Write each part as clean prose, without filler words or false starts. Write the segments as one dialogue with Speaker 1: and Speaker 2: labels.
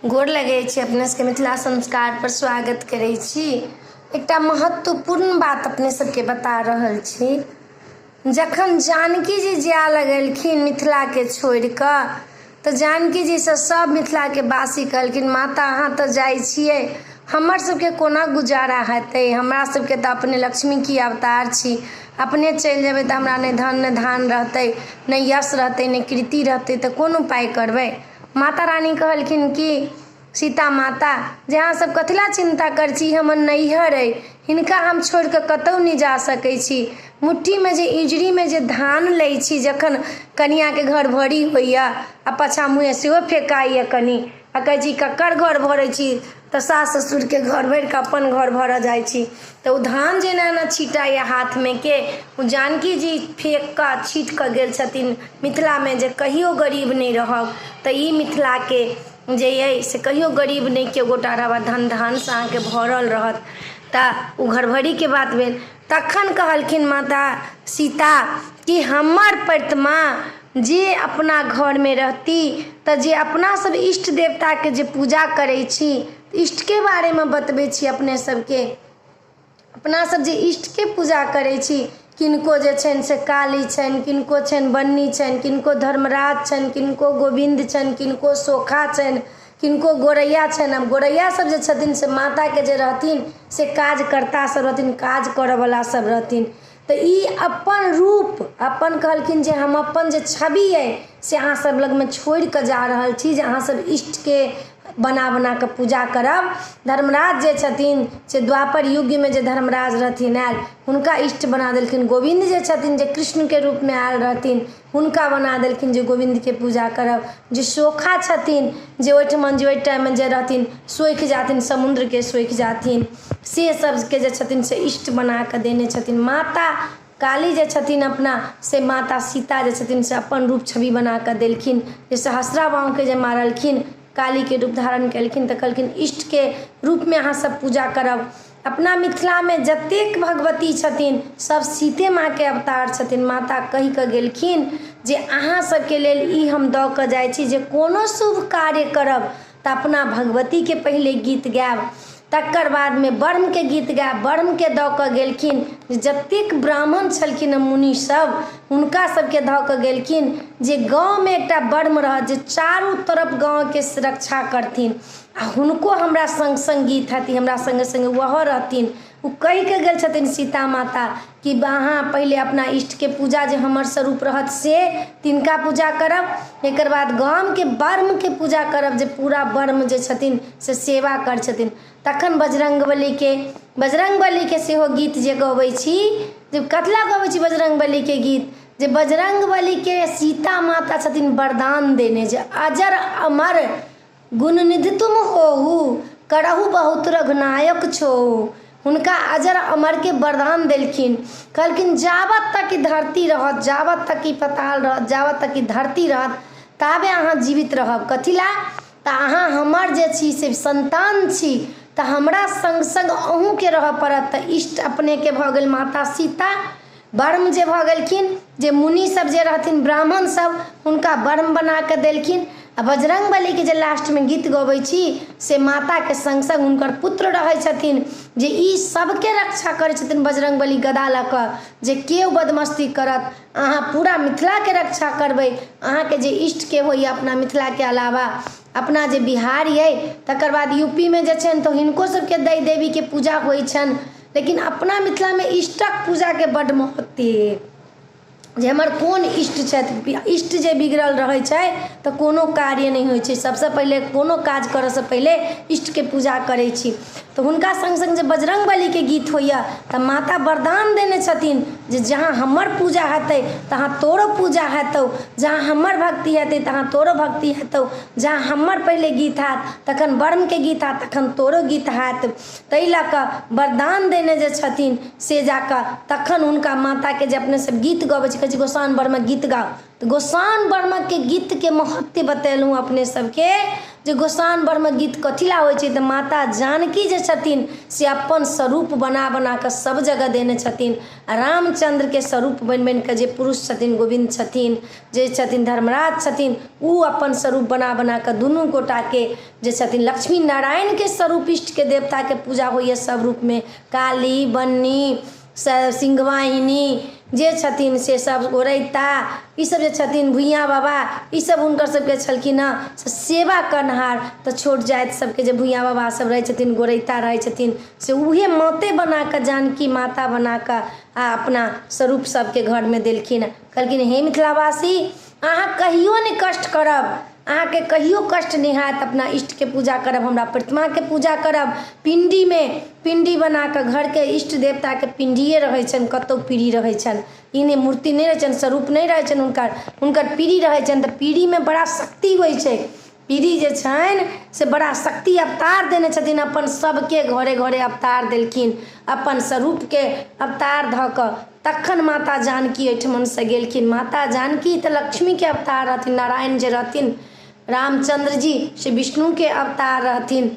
Speaker 1: गोर लगै छी। अपने सबके मिथिला संस्कार पर स्वागत करै छी। एकटा महत्वपूर्ण बात अपने सबके बता रहल छी। जखन जानकी जी जाय लगलखिन मिथिला के छोड़ि कऽ तऽ जानकी जी से सब मिथिला के वासी कहलखिन, माता अहाँ तऽ जाइ छियै, हमर सबके कोना गुजारा हेतै? हमरा सबके तऽ अपने लक्ष्मी की अवतार छी, अपने चलि जेबै तऽ हमरा नहि धन नहि धान रहतै, नहि यश रहतै, नहि कीर्ति रहतै, तऽ कोन उपाय करबै? माता रानी कहलखिन कि सीता माता जे अहाँ सब कथिला चिंता कर छी, हमर नैहर अइ, हिनका हम छोड़ि कऽ कतहु नहि जा सकै छी। मुट्ठीमे जे इजड़ीमे जे धान लै छी, जखन कनियाके घर भरी होइए आ पाछा मुँहे सेहो फेकाइए कनि आ कहै छी ककर घर भरै छी, तऽ सास ससुरके घर भरि कऽ अपन घर भरऽ जाइ छी। तऽ ओ धान जे ना छिटाइए हाथमे के, ओ जानकी जी फेंक कऽ छीट कऽ गेल छथिन मिथिलामे जे कहियो गरीब नहि रहब। तऽ ई मिथिलाके जे अइ से कहियो गरीब नहि के गोटा रहब, धन धान से अहाँके भरल रहत। तऽ ओ घरभरीके बात भेल। तखन कहलखिन माता सीता कि हमर प्रतिमा जे अपना घरमे रहती तऽ जे अपना सब इष्ट देवताके जे पूजा करै छी, इष्टके बारेमे बतबै छी अपने सबके। अपना सब जे इष्टके पूजा करै छी, किनको जे छनि से काली छनि, किनको छनि बन्नी छनि, किनको धर्मराज छनि, किनको गोविंद छनि, किनको सोखा छनि, किनको गोरैया छनि। अब गोरैया सब जे छथिन से माताके जे रहथिन से काजकर्ता सब रहथिन, काज करऽवला सब रहथिन। तऽ ई अपन रूप अपन कहलखिन जे हम अपन जे छवि अइ से अहाँ सब लगमे छोड़ि कऽ जा रहल छी, जे अहाँ सब इष्टके बना बना कऽ पूजा करब। धर्मराज जे छथिन से द्वापर युगमे जे धर्मराज रहथिन आयल, हुनका इष्ट बना देलखिन। गोविंद जे छथिन जे कृष्णके रूपमे आयल रहथिन, हुनका बना देलखिन जे गोविंदके पूजा करब। जे सोखा छथिन जे ओहिठमन जे ओहि टाइममे जे रहथिन सोखि जाथिन, समुद्रके सोखि जाथिन, से सबके जे छथिन से इष्ट बना कऽ देने छथिन। माता काली जे छथिन अपना से माता सीता जे छथिन से अपन रूप छवि बना कऽ देलखिन। जे सहस्रा बाहुके जे मारलखिन, कालीके रूप धारण केलखिन तऽ कहलखिन इष्टके रूपमे अहाँ सब पूजा करब। अपना मिथिलामे जतेक भगवती छथिन सब सीते माँके अवतार छथिन। माता कहि कऽ गेलखिन जे अहाँ सबके लेल ई हम दऽ कऽ जाइ छी, जे कोनो शुभ कार्य करब तऽ अपना भगवतीके पहिले गीत गायब, तकर बादमे ब्रह्मके गीत गायब। ब्रह्मके दऽ कऽ गेलखिन जतेक ब्राह्मण छलखिन मुनि सब, हुनका सबके दऽ कऽ गेलखिन जे गाँवमे एकटा ब्रह्म रहत जे चारू तरफ गाँवके रक्षा करथिन, आ हुनको हमरा संग संग गीत हेती, हमरा संगे संगे वह रहथिन। ओ कहि के गेल छथिन सीता माता कि अहाँ पहिले अपना इष्टके पूजा जे हमर स्वरूप रहत से तिनका पूजा करब, एकर बाद गामके ब्रह्मके पूजा करब जे पूरा ब्रह्म जे छथिन से सेवा कर छथिन। तखन बजरंगबलीके सेहो गीत जे गबै छी, जे कथिला गबै छी बजरंगबलीके गीत, जे बजरंगबलीके सीता माता छथिन वरदान देने जे अजर अमर गुणनिधि तुम होहु, करहु बहुत रघुनायक छोहु। हुनका अजर अमरके वरदान देलखिन। कहलखिन जाबत तक ई धरती रहत, जाबत तक ई पताल रहत, जाबत तक ई धरती रहत, ताबे अहाँ जीवित रहब। कथिला तऽ अहाँ हमर जे छी से संतान छी, तऽ हमरा संग संग अहूँके रहऽ पड़त। तऽ इष्ट अपनेके भऽ गेल माता सीता, ब्रह्म जे भऽ गेलखिन, जे मुनि सब जे रहथिन ब्राह्मण सब, हुनका ब्रह्म बना कऽ देलखिन। आ बजरंगबलीके जे लास्टमे गीत गबै छी से माताके संग संग हुनकर पुत्र रहै छथिन, जे ई सबके रक्षा करै छथिन बजरंगबली गदा लऽ कऽ, जे केओ बदमस्ती करत अहाँ पूरा मिथिलाके रक्षा करबै। अहाँके जे इष्टके होइए अपना मिथिलाके अलावा अपना जे बिहार अइ, तकर बाद यूपीमे जे छनि तऽ हिनको सबके दै देवीके पूजा होइ छनि, लेकिन अपना मिथिलामे इष्टक पूजाके बड्ड महत्व अइ। जे हमर कोन इष्ट छथि, इष्ट जे बिगड़ल रहै छै तऽ कोनो कार्य नहि होइ छै। सबसँ पहिले कोनो काज करऽसँ पहिले इष्टके पूजा करै छी। तऽ हुनका संग संग जे बजरंगबलीके गीत होइए तऽ माता वरदान देने छथिन जे जहाँ हमर पूजा हेतै तहाँ तोरो पूजा हेतौ, जहाँ हमर भक्ति हेतै तहाँ तोरो भक्ति हेतौ, जहाँ हमर पहिले गीत हैत तखन ब्रह्मके गीत हैत, तखन तोरो गीत हैत। ताहि लऽ कऽ वरदान देने जे छथिन से जाकऽ तखन हुनका माताके जे अपने सब गीत गबै छै, कहै छै गोसाउनि ब्रह्मक गीत गाओ, तऽ गोसाउनि ब्रह्मके गीतके महत्व बतेलहुँ अपने सबके। जे गोसाउन ब्रह्म गीत कथिला होइ छै तऽ माता जानकी जे छथिन से अपन स्वरूप बना बना कऽ सब जगह देने छथिन। आ रामचंद्र के स्वरूप बनि बनि कऽ जे पुरुष छथिन, गोविंद छथिन, जे छथिन धर्मराज छथिन, उ अपन स्वरूप बना बना कऽ दुनू गोटा के जे छथिन लक्ष्मी नारायण के स्वरूप, इष्ट के देवता के पूजा होइए सब रूप में। काली, बन्नी, सिंहवाहिनी जे छथिन से सब, गोरैता ई सब जे छथिन, भुइयाँ बाबा ई सब हुनकर सबके छलखिन हँ सेवा करनहार। तऽ छोट जाति सबके जे भुइयाँ बाबा सब रहै छथिन, गोरैता रहै छथिन, से उहे माते बना कऽ, जानकी माता बना कऽ आ अपना स्वरूप सबके घर में देलखिन। कहलखिन हे मिथिलावासी, अहाँ कहियो नहीं कष्ट करब, अहाँ के कहियो कष्ट नहीं हैत, अपना इष्ट के पूजा करब, हमरा प्रतिमा के पूजा करब। पिंडी में पिंडी बना कऽ, घर के इष्ट देवता के पिंडिये रहै छन, कतौ पीढ़ी रहै छन, ई ने मूर्ति नहीं रहै छन, स्वरूप नहीं रहै छन हुनकर पीढ़ी रहै छन। तऽ पीढ़ी में बड़ा शक्ति होइ छै, पीढ़ी जे छन से बड़ा शक्ति अवतार देने छथिन, अपन सबके घरे घरे अवतार देलखिन, अपन स्वरूप के अवतार धऽ कऽ। तखन माता जानकी एहिठमन से गेलखिन। माता जानकी तऽ लक्ष्मी के अवतार रहथिन, नारायण जे रहथिन, रामचंद्र जी से विष्णु के अवतार रहथिन।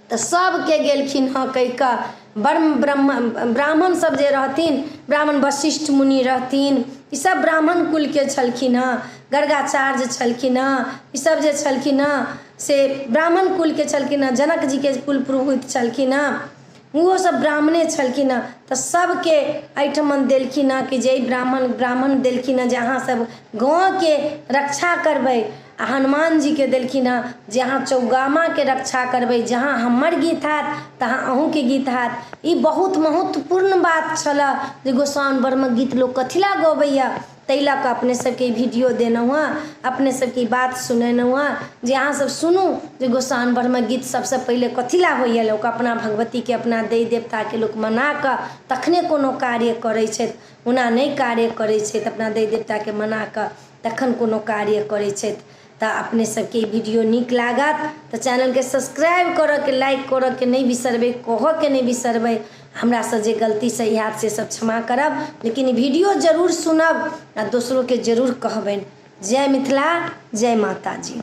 Speaker 1: तऽ सबके गेलखिन हँ कहि कऽ। ब्राह्मण सब जे रहथिन, ब्राह्मण वशिष्ठ मुनि रहथिन, ई सब ब्राह्मण कुल के छलखिन हँ। गर्गाचार्य छलखिन हँ, ई सब जे छलखिन हँ से ब्राह्मण कुल के छलखिन हँ। जनक जी के कुल पुरोहित छलखिन हँ, वो सब ब्राह्मणे छलखिन हँ। तऽ सबके एहिठमन देलखिन हँ कि जे ब्राह्मण देलखिन हँ जे अहाँ सब गाँव के रक्षा करबै। आ हनुमान जी के देलखिन हँ जे अहाँ चौगामा के रक्षा करबै, जहाँ हमर गीत हैत तहाँ अहूँ के गीत हैत। ई बहुत महत्वपूर्ण बात छला जे गोसाउन ब्रह्म गीत लोग कथिला गबैया, ताहि लऽ कऽ अपने सबके वीडियो देलहुँ हँ, अपने सबके बात सुनेलहुँ हँ जे अहाँ सब सुनू जे गोसाउन ब्रह्म गीत सबसे पहिले कथिला होइए। लोक अपना भगवती के, अपना देवी देवता के लोक मना कऽ तखने कोनो कार्य करै छथि, ओना नहीं कार्य करै छथि। अपना देवी देवता के मना कऽ तखन कोनो कार्य करै छथि। तऽ अपने सबके वीडियो नीक लागत तऽ चैनल के सब्सक्राइब करऽ के, लाइक करऽ के नहीं बिसरबै, कहऽ के नहीं बिसरबै। हमरा से जे गलती सही हैत से सब क्षमा करब, लेकिन वीडियो जरूर सुनब आ दोसरों के जरूर कहबनि। जय मिथिला, जय माता जी।